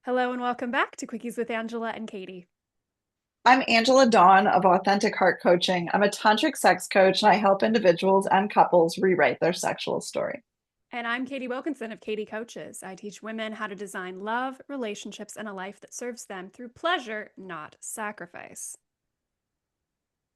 Hello and welcome back to Quickies with Angela and Katie. I'm Angela Dawn of Authentic Heart Coaching. I'm a tantric sex coach and I help individuals and couples rewrite their sexual story. And I'm Katie Wilkinson of Katie Coaches. I teach women how to design love, relationships, and a life that serves them through pleasure, not sacrifice.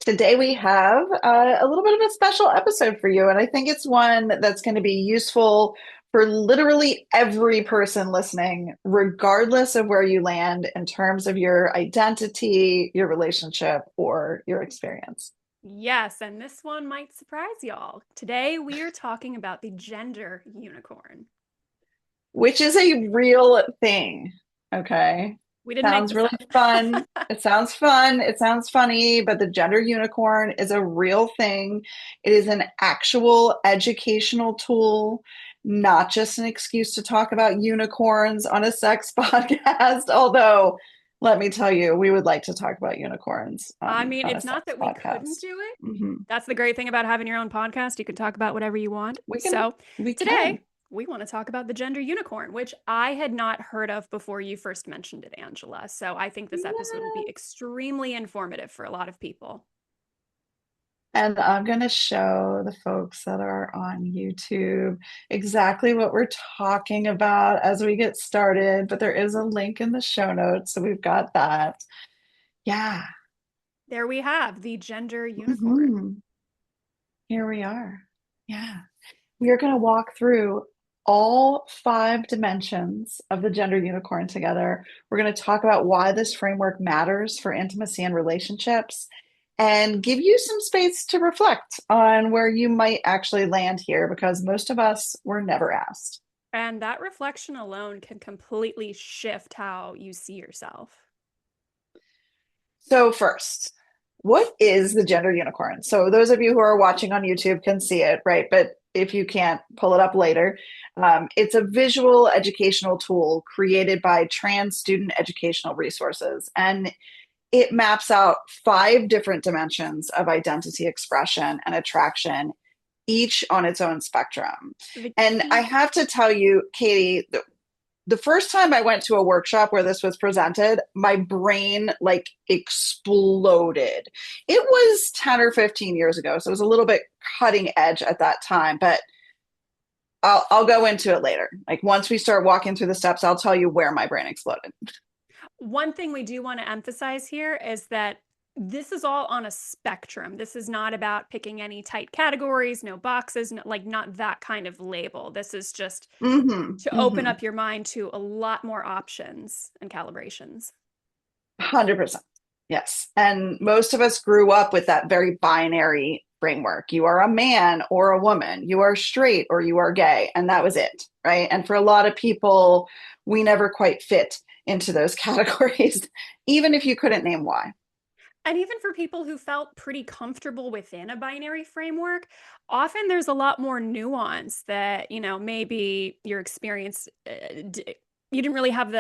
Today we have a little bit of a special episode for you, and I think it's one that's going to be useful for literally every person listening, regardless of where you land in terms of your identity, your relationship, or your experience. Yes, and this one might surprise y'all. Today we are talking about the gender unicorn. Which is a real thing. Okay. We didn't make Sounds this really up. fun. It sounds fun. It sounds funny, but the gender unicorn is a real thing. It is an actual educational tool, not just an excuse to talk about unicorns on a sex podcast. Although, let me tell you, we would like to talk about unicorns I mean, on a it's not sex that we couldn't podcast. do it. hmm That's the great thing about having your own podcast. You can talk about whatever you want. We can, So we today can. we want to talk about the gender unicorn, which I had not heard of before you first mentioned it, Angela. So I think this episode will be extremely informative for a lot of people. And I'm going to show the folks that are on YouTube exactly what we're talking about as we get started. But there is a link in the show notes. So we've got that. Yeah. There we have the gender unicorn. hmm Here we are. Yeah. We are going to walk through all five dimensions of the gender unicorn together. We're going to talk about why this framework matters for intimacy and relationships and give you some space to reflect on where you might actually land here because most of us were never asked. And that reflection alone can completely shift how you see yourself. So, first, what is the gender unicorn? So, those of you who are watching on YouTube can see it, right? But if you can't, pull it up later. It's a visual educational tool created by trans student educational resources. And it maps out five different dimensions of identity expression and attraction, each on its own spectrum. The And I key have to tell you, Katie, the first time I went to a workshop where this was presented, my brain like exploded. It was 10 or 15 years ago, so it was a little bit cutting edge at that time, but I'll go into it later. Like once we start walking through the steps, I'll tell you where my brain exploded. One thing we do want to emphasize here is that this is all on a spectrum. This is not about picking any tight categories, no boxes, no, like not that kind of label. This is just Mm-hmm. to open Mm-hmm. up your mind to a lot more options and calibrations. 100%. Yes. And most of us grew up with that very binary framework. You are a man or a woman, you are straight or you are gay, and that was it. Right. And for a lot of people, we never quite fit into those categories, even if you couldn't name why. And even for people who felt pretty comfortable within a binary framework, often there's a lot more nuance that, maybe your experience, you didn't really have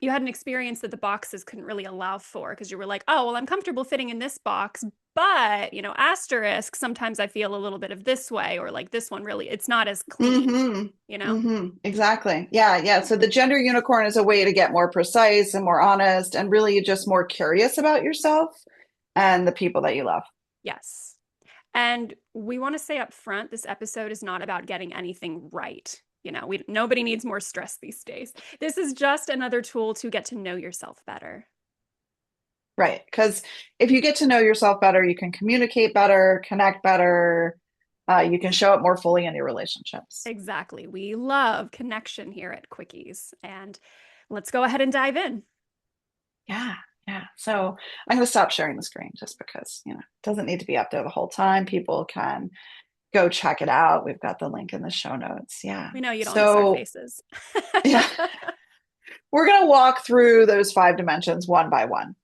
you had an experience that the boxes couldn't really allow for because you were like, oh, well, I'm comfortable fitting in this box, but, asterisk, sometimes I feel a little bit of this way, or like this one really, it's not as clean, you know? Exactly. Yeah. Yeah. So the gender unicorn is a way to get more precise and more honest and really just more curious about yourself and the people that you love. Yes. And we want to say up front, this episode is not about getting anything right. Nobody needs more stress these days. This is just another tool to get to know yourself better. Right. Because if you get to know yourself better, you can communicate better, connect better, you can show up more fully in your relationships. Exactly. We love connection here at Quickies. And let's go ahead and dive in. Yeah. Yeah. So I'm going to stop sharing the screen just because, it doesn't need to be up there the whole time. People can go check it out. We've got the link in the show notes. Yeah. We know you don't miss our So, faces. yeah, we're going to walk through those five dimensions one by one.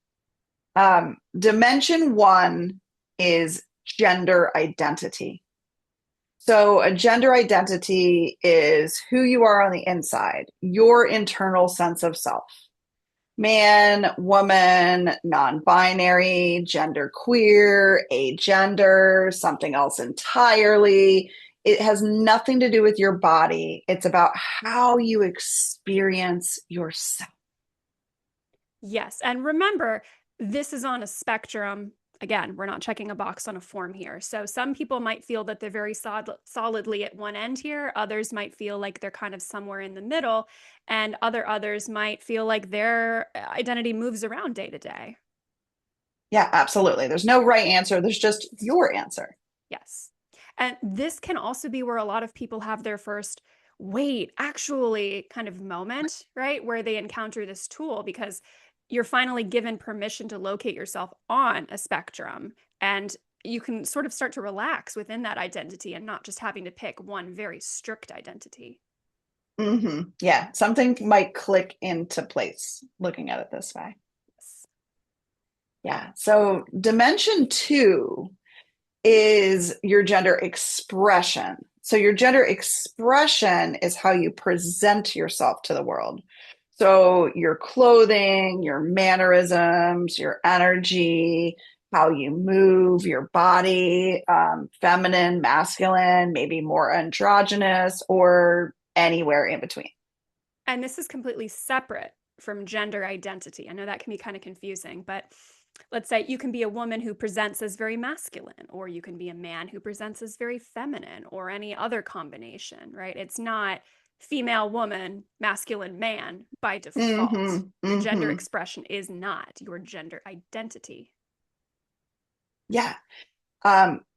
Dimension one is gender identity. So, a gender identity is who you are on the inside, your internal sense of self. Man, woman, non binary, gender queer, agender, something else entirely. It has nothing to do with your body. It's about how you experience yourself. Yes. And remember, this is on a spectrum. Again, we're not checking a box on a form here. So some people might feel that they're very solidly at one end here. Others might feel like they're kind of somewhere in the middle. And others might feel like their identity moves around day to day. Yeah, absolutely. There's no right answer. There's just your answer. Yes. And this can also be where a lot of people have their first wait, actually kind of moment, right? Where they encounter this tool because you're finally given permission to locate yourself on a spectrum. And you can sort of start to relax within that identity and not just having to pick one very strict identity. Yeah, something might click into place looking at it this way. Yes. Yeah. So dimension two is your gender expression. So your gender expression is how you present yourself to the world. So your clothing, your mannerisms, your energy, how you move, your body, feminine, masculine, maybe more androgynous, or anywhere in between. And this is completely separate from gender identity. I know that can be kind of confusing, but let's say you can be a woman who presents as very masculine, or you can be a man who presents as very feminine, or any other combination, right? It's not female woman, masculine man by default. Mm-hmm. Your gender Mm-hmm. expression is not your gender identity. Yeah.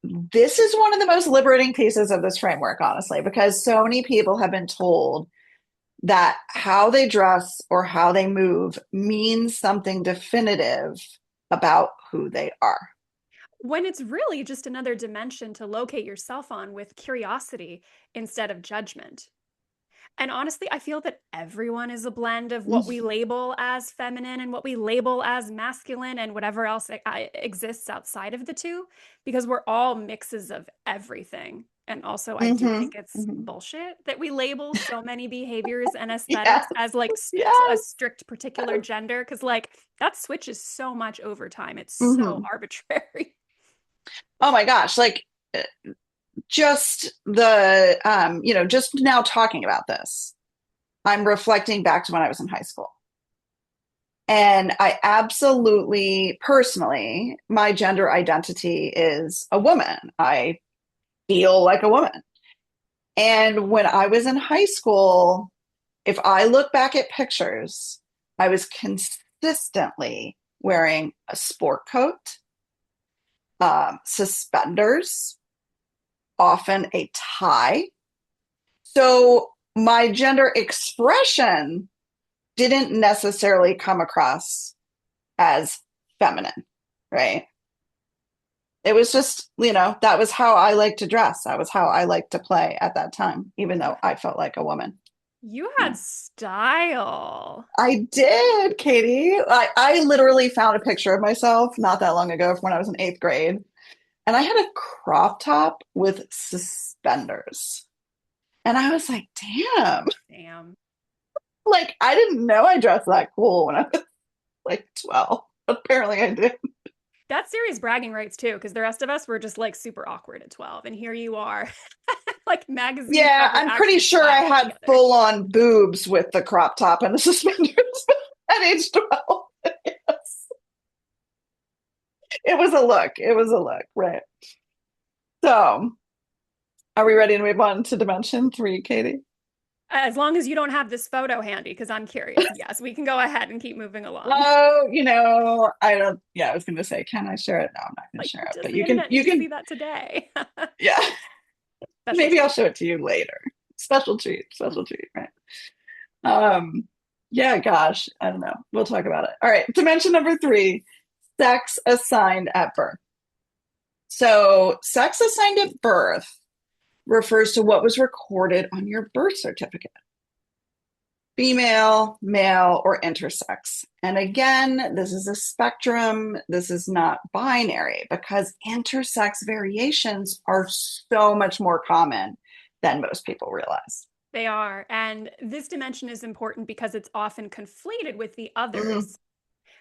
This is one of the most liberating pieces of this framework, honestly, because so many people have been told that how they dress or how they move means something definitive about who they are. When it's really just another dimension to locate yourself on with curiosity instead of judgment. And honestly, I feel that everyone is a blend of what we label as feminine and what we label as masculine and whatever else exists outside of the two, because we're all mixes of everything. And also, I do Mm-hmm. think it's Mm-hmm. bullshit that we label so many behaviors and Yes, aesthetics as like a yes, strict particular yes. gender, because like that switches so much over time. It's so Mm-hmm. arbitrary. Oh my gosh, like just the just now talking about this, I'm reflecting back to when I was in high school. And I absolutely, personally, my gender identity is a woman. I feel like a woman. And when I was in high school, if I look back at pictures, I was consistently wearing a sport coat, suspenders, often a tie. So my gender expression didn't necessarily come across as feminine, right? It was just, that was how I liked to dress. That was how I liked to play at that time, even You though I felt like a woman. you Yeah. had style. I did, Katie. I literally found a picture of myself not that long ago from when I was in eighth grade, and I had a crop top with suspenders. And I was like, damn, Damn. like I didn't know I dressed that cool when I was like 12. Apparently I did. That's serious bragging rights too, because the rest of us were just like super awkward at 12. And here you are, like magazine Yeah, cover I'm pretty action sure I style had together. full on boobs with the crop top and the suspenders at age 12. Yes. It was a look. It was a look, right? So, are we ready to move on to dimension three, Katie? As long as you don't have this photo handy, because I'm curious. Yes, we can go ahead and keep moving along. Oh, I don't, yeah, I was going to say, can I share it? No, I'm not going to Like, share it, does but the you internet need to see can, that today? yeah, Special maybe I'll treat. show it to you later. Special treat, right? Um, yeah, gosh, I don't know. We'll talk about it. All right, dimension number three, sex assigned at birth. So, sex assigned at birth refers to what was recorded on your birth certificate: female, male, or intersex. And again, this is a spectrum. This is not binary because intersex variations are so much more common than most people realize. They are. And this dimension is important because it's often conflated with the others.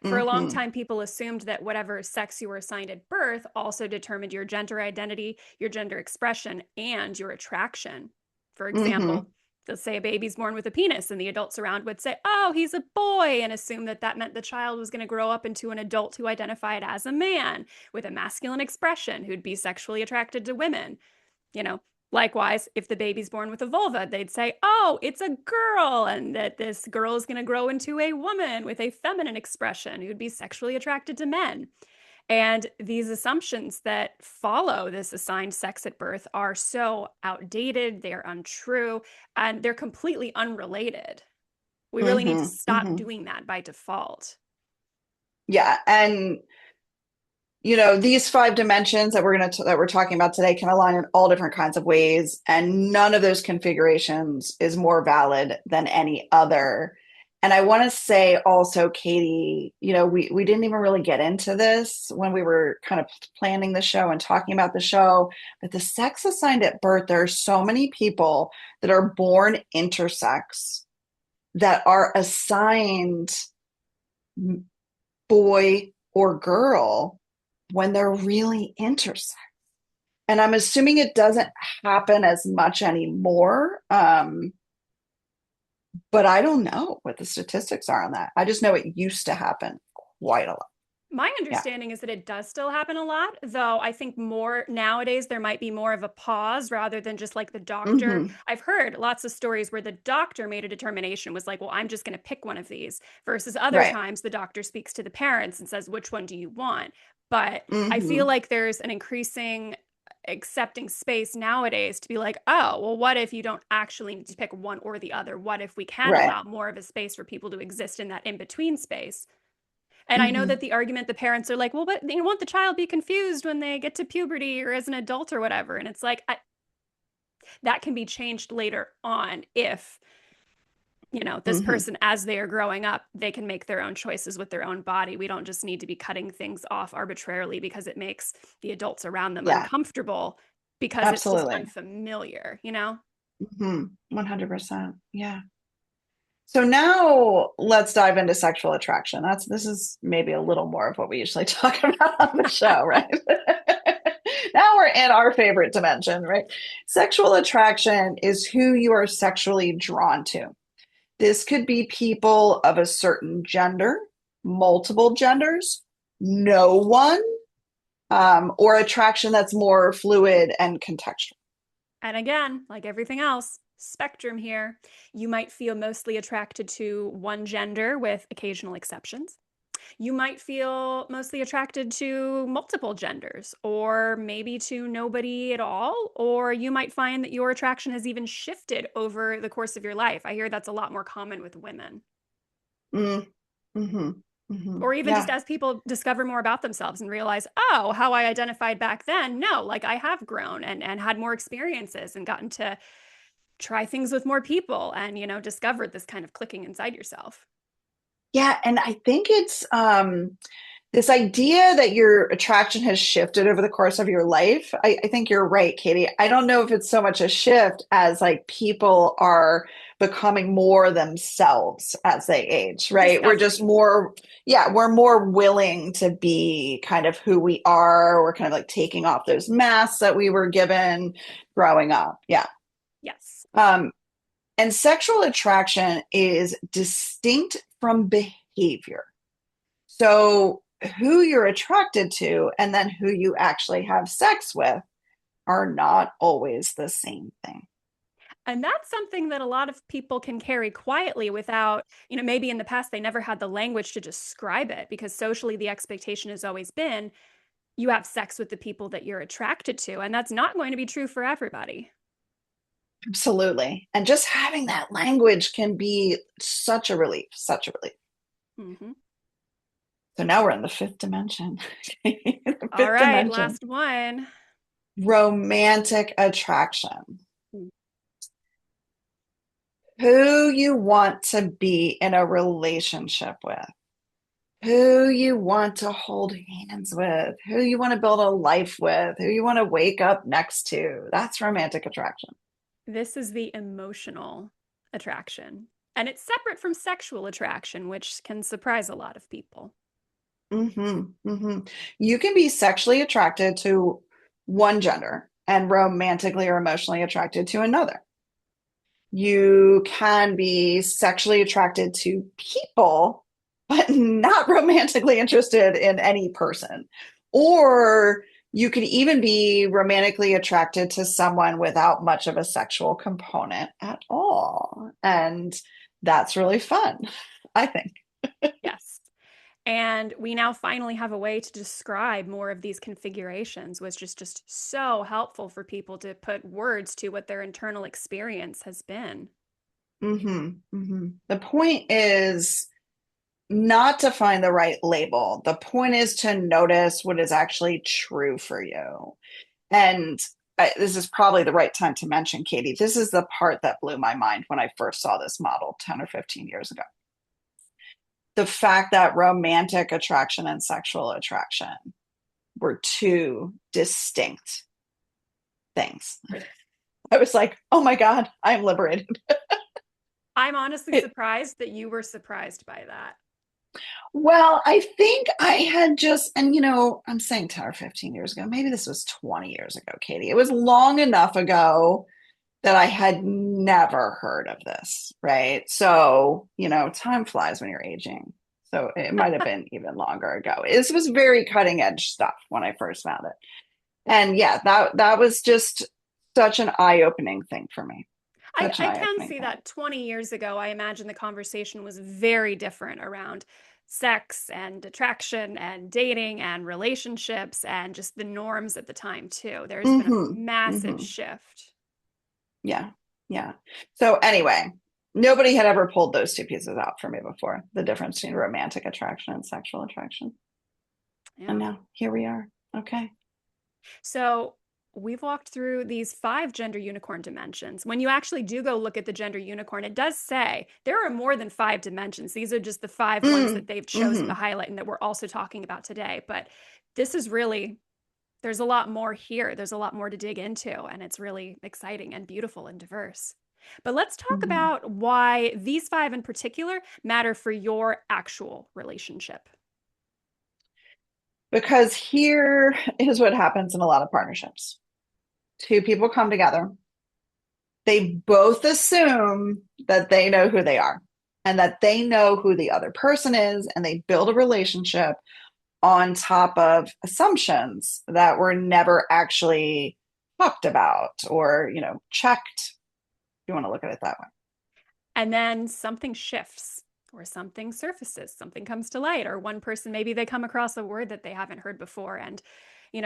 For a long Mm-hmm. time, people assumed that whatever sex you were assigned at birth also determined your gender identity, your gender expression, and your attraction. For Mm-hmm. example, Let's say a baby's born with a penis, and the adults around would say, oh, he's a boy, and assume that that meant the child was going to grow up into an adult who identified as a man with a masculine expression who'd be sexually attracted to women. You know, likewise, if the baby's born with a vulva, they'd say, oh, it's a girl, and that this girl is going to grow into a woman with a feminine expression who'd be sexually attracted to men. And these assumptions that follow this assigned sex at birth are so outdated, they're untrue, and they're completely unrelated. We really need to Hmm. stop Hmm. doing that by default. Yeah, and these five dimensions that we're talking about today can align in all different kinds of ways, and none of those configurations is more valid than any other. And I want to say also, Katie, we didn't even really get into this when we were kind of planning the show and talking about the show, but the sex assigned at birth, there are so many people that are born intersex that are assigned boy or girl when they're really intersex. And I'm assuming it doesn't happen as much anymore. But I don't know what the statistics are on that. I just know it used to happen quite a lot. My Yeah. understanding is that it does still happen a lot, though I think more nowadays there might be more of a pause rather than just like the doctor. Hmm. I've heard lots of stories where the doctor made a determination, was like, well, I'm just going to pick one of these, versus other Right. times the doctor speaks to the parents and says, which one do you want? But I feel Hmm. like there's an increasing accepting space nowadays to be like, oh, well, what if you don't actually need to pick one or the other? What if we can Right. allow more of a space for people to exist in that in between space? And I know that Hmm. the argument the parents are like, well, but you won't the child be confused when they get to puberty or as an adult or whatever? And it's like, that can be changed later on if, this Hmm. person, as they are growing up, they can make their own choices with their own body. We don't just need to be cutting things off arbitrarily because it makes the adults around them Yeah, uncomfortable because it's just absolutely. unfamiliar? 100%. Yeah. So now let's dive into sexual attraction. This is maybe a little more of what we usually talk about on the show, right? Now we're in our favorite dimension, right? Sexual attraction is who you are sexually drawn to. This could be people of a certain gender, multiple genders, no one, or attraction that's more fluid and contextual. And again, like everything else, spectrum here. You might feel mostly attracted to one gender with occasional exceptions. You might feel mostly attracted to multiple genders, or maybe to nobody at all. Or you might find that your attraction has even shifted over the course of your life. I hear that's a lot more common with women. Mm, hmm. Hmm. Or even just Yeah. as people discover more about themselves and realize, oh, how I identified back then. No, like I have grown and had more experiences and gotten to try things with more people and, discovered this kind of clicking inside yourself. Yeah. And I think it's this idea that your attraction has shifted over the course of your life. I think you're right, Katie. I don't know if it's so much a shift as like people are becoming more themselves as they age, right? We're just Discovering. more, yeah, we're more willing to be kind of who we are. We're kind of like taking off those masks that we were given growing up. Yeah. Yes. Um, and sexual attraction is distinct from behavior. So, who you're attracted to and then who you actually have sex with are not always the same thing. And that's something that a lot of people can carry quietly without, maybe in the past they never had the language to describe it because socially the expectation has always been you have sex with the people that you're attracted to. And that's not going to be true for everybody. Absolutely. And just having that language can be such a relief, such a relief. Mm-hmm. So now we're in the fifth dimension. The All fifth right, dimension, last one. romantic attraction. Who you want to be in a relationship with, who you want to hold hands with, who you want to build a life with, who you want to wake up next to. That's romantic attraction. This is the emotional attraction. And it's separate from sexual attraction, which can surprise a lot of people. Hmm. Hmm. You can be sexually attracted to one gender and romantically or emotionally attracted to another. You can be sexually attracted to people, but not romantically interested in any person. Or you could even be romantically attracted to someone without much of a sexual component at all. And that's really fun, I think. Yes. And we now finally have a way to describe more of these configurations, which is just so helpful for people to put words to what their internal experience has been. The point is not to find the right label. The point is to notice what is actually true for you. And this is probably the right time to mention, Katie. This is the part that blew my mind when I first saw this model 10 or 15 years ago. The fact that romantic attraction and sexual attraction were two distinct things. I was like, oh my God, I'm liberated. I'm honestly surprised that you were surprised by that. Well, I think I had just, and I'm saying 10 or 15 years ago. Maybe this was 20 years ago, Katie. It was long enough ago that I had never heard of this, right? So, time flies when you're aging. So it might have been even longer ago. This was very cutting edge stuff when I first found it. And yeah, that was just such an eye-opening thing for me. Such an I can eye-opening see thing. that 20 years ago, I imagine the conversation was very different around sex and attraction and dating and relationships and just the norms at the time, too. There's been a massive Hmm. shift. Yeah. Yeah. So anyway, nobody had ever pulled those two pieces out for me before, the difference between romantic attraction and sexual attraction. And Yeah. now here we are. Okay. So we've walked through these 5 gender unicorn dimensions. When you actually do go look at the gender unicorn, it does say there are more than 5 dimensions. These are just the 5 ones that they've chosen to Mm-hmm. highlight and that we're also talking about today. But this is really, there's a lot more here. There's a lot more to dig into, and it's really exciting and beautiful and diverse. But let's talk Mm-hmm. about why these 5 in particular matter for your actual relationship. Because here is what happens in a lot of partnerships. Two people come together. They both assume that they know who they are and that they know who the other person is, and they build a relationship on top of assumptions that were never actually talked about or, checked. If you want to look at it that way. And then something shifts or something surfaces, something comes to light, or one person, maybe they come across a word that they haven't heard before. And,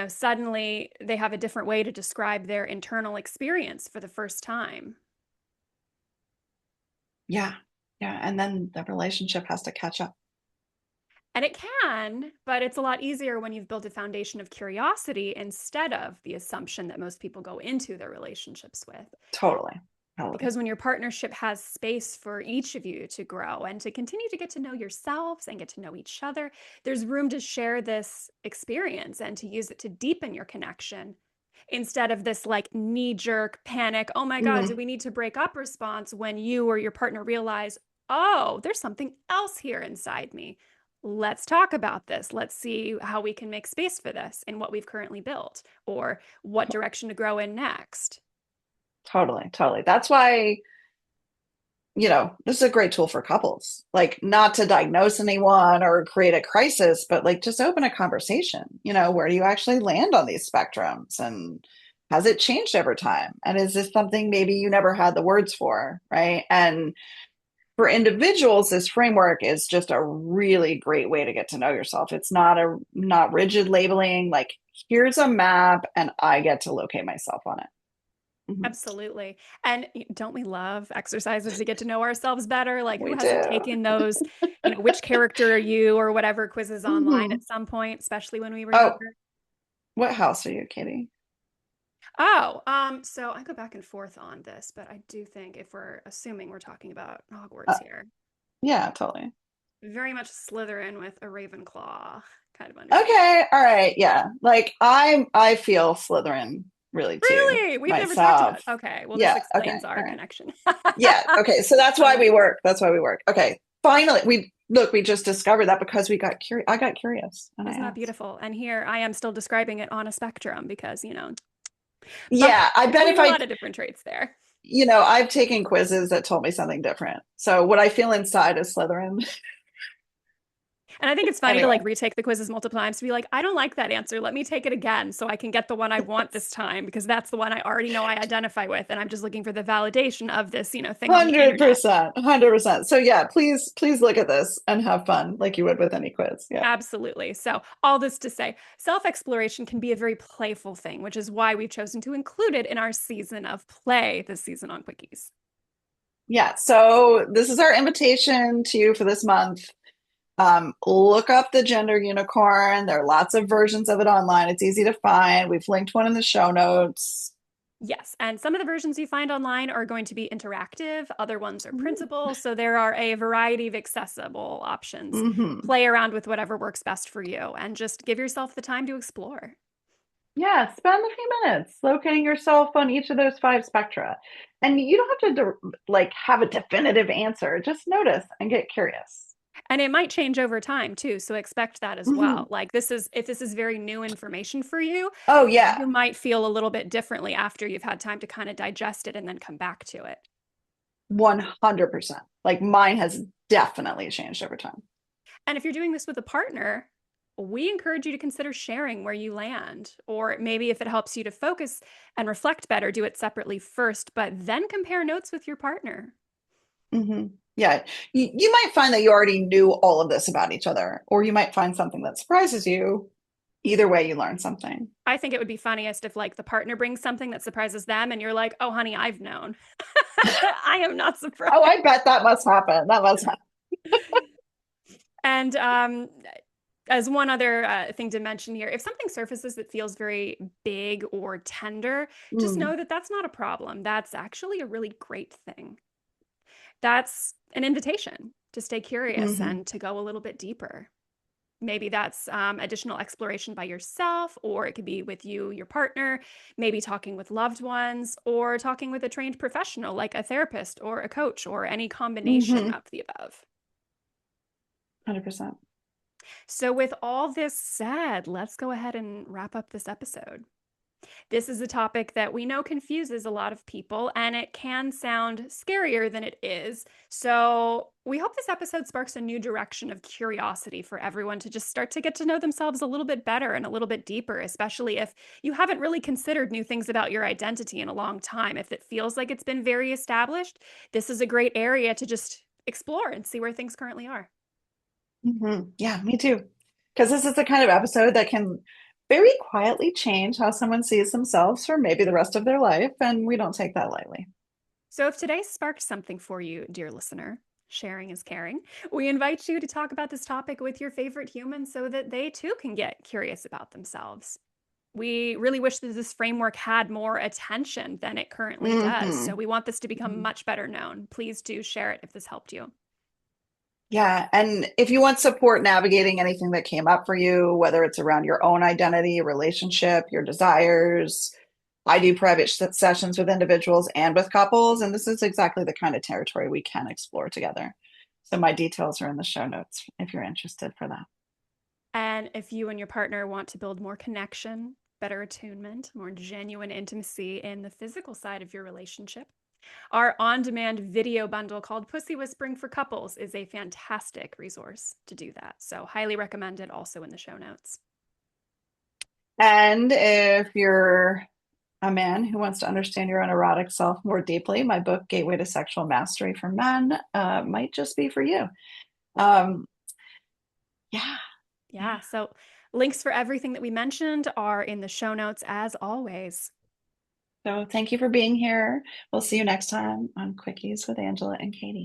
suddenly they have a different way to describe their internal experience for the first time. Yeah. Yeah. And then the relationship has to catch up. And it can, but it's a lot easier when you've built a foundation of curiosity instead of the assumption that most people go into their relationships with. Totally. Totally. Because when your partnership has space for each of you to grow and to continue to get to know yourselves and get to know each other, there's room to share this experience and to use it to deepen your connection instead of this like knee jerk panic. Oh my God, do Mm-hmm. we need to break up response when you or your partner realize, oh, there's something else here inside me. Let's talk about this. Let's see how we can make space for this in what we've currently built or what direction to grow in next. Totally. Totally. That's why this is a great tool for couples. Like, not to diagnose anyone or create a crisis, but like just open a conversation. Where do you actually land on these spectrums? And has it changed over time? And is this something maybe you never had the words for? Right. And for individuals, this framework is just a really great way to get to know yourself. It's not rigid labeling. Like, here's a map and I get to locate myself on it. Mhm. Absolutely. And don't we love exercises to get to know ourselves better? Like, who We hasn't do. taken those, which character are you or whatever quizzes online Hmm. at some point, especially when we were Oh, younger? what house are you, Katie? Oh, so I go back and forth on this, but I do think if we're assuming we're talking about Hogwarts Uh, here, yeah, totally. very much Slytherin with a Ravenclaw kind of underneath. Okay, all right, yeah. Like, I feel Slytherin really too Really? We've never talked myself. about. Okay, well, this Yeah, okay, explains all our right. connection. Yeah, okay. So that's why we Um, work. That's why we work. Okay. Finally, we just discovered that because we got curious. I got curious and I isn't that asked. beautiful? And here I am still describing it on a spectrum because, Yeah, I bet between if a I lot of different traits there. I've taken quizzes that told me something different. So what I feel inside is Slytherin. And I think it's funny to Anyway, like retake the quizzes multiple times to be like, I don't like that answer. Let me take it again so I can get the one I want this time because that's the one I already know I identify with. And I'm just looking for the validation of this, thing on the internet. 100%, 100%. So yeah, please look at this and have fun like you would with any quiz. Yeah. Absolutely. So, all this to say, self exploration can be a very playful thing, which is why we've chosen to include it in our season of play this season on Quickies. Yeah. So this is our invitation to you for this month. Look up the gender unicorn. There are lots of versions of it online. It's easy to find. We've linked one in the show notes. Yes, and some of the versions you find online are going to be interactive, other ones are Mm-hmm. printable, so there are a variety of accessible options. Play around with whatever works best for you and just give yourself the time to explore. Yeah, spend a few minutes locating yourself on each of those five spectra. And you don't have to like have a definitive answer. Just notice and get curious. And it might change over time too, so expect that as well. Mhm. Like if this is very new information for you, Oh you yeah, might feel a little bit differently after you've had time to kind of digest it and then come back to it. 100%. Like mine has definitely changed over time. And if you're doing this with a partner, we encourage you to consider sharing where you land. Or maybe if it helps you to focus and reflect better, do it separately first, but then compare notes with your partner. Yeah, you might find that you already knew all of this about each other, or you might find something that surprises you. Either way, you learn something. I think it would be funniest if like the partner brings something that surprises them and you're like, "Oh honey, I've known." I am not surprised. Oh, I bet that must happen. That must happen. And as one other thing to mention here, if something surfaces that feels very big or tender, just Mm, know that that's not a problem. That's actually a really great thing. That's an invitation to stay curious hmm and to go a little bit deeper. Maybe that's additional exploration by yourself, or it could be with you, your partner, maybe talking with loved ones, or talking with a trained professional like a therapist or a coach, or any combination hmm of the above. 100%. So, with all this said, let's go ahead and wrap up this episode. This is a topic that we know confuses a lot of people and it can sound scarier than it is. So, we hope this episode sparks a new direction of curiosity for everyone to just start to get to know themselves a little bit better and a little bit deeper, especially if you haven't really considered new things about your identity in a long time. If it feels like it's been very established, this is a great area to just explore and see where things currently are. Yeah, me too. Because this is the kind of episode that can very quietly change how someone sees themselves for maybe the rest of their life, and we don't take that lightly. So, if today sparked something for you, dear listener, sharing is caring, we invite you to talk about this topic with your favorite human so that they too can get curious about themselves. We really wish that this framework had more attention than it currently does. So, hmm we want this to become hmm much better known. Please do share it if this helped you. Yeah, and if you want support navigating anything that came up for you, whether it's around your own identity, relationship, your desires, I do private sessions with individuals and with couples, and this is exactly the kind of territory we can explore together. So my details are in the show notes if you're interested for that. And if you and your partner want to build more connection, better attunement, more genuine intimacy in the physical side of your relationship, our on demand video bundle called Pussy Whispering for Couples is a fantastic resource to do that. So, highly recommend it also in the show notes. And if you're a man who wants to understand your own erotic self more deeply, my book, Gateway to Sexual Mastery for Men, might just be for you. Um, yeah, Yeah. yeah. So, links for everything that we mentioned are in the show notes as always. So thank you for being here. We'll see you next time on Quickies with Angela and Caity.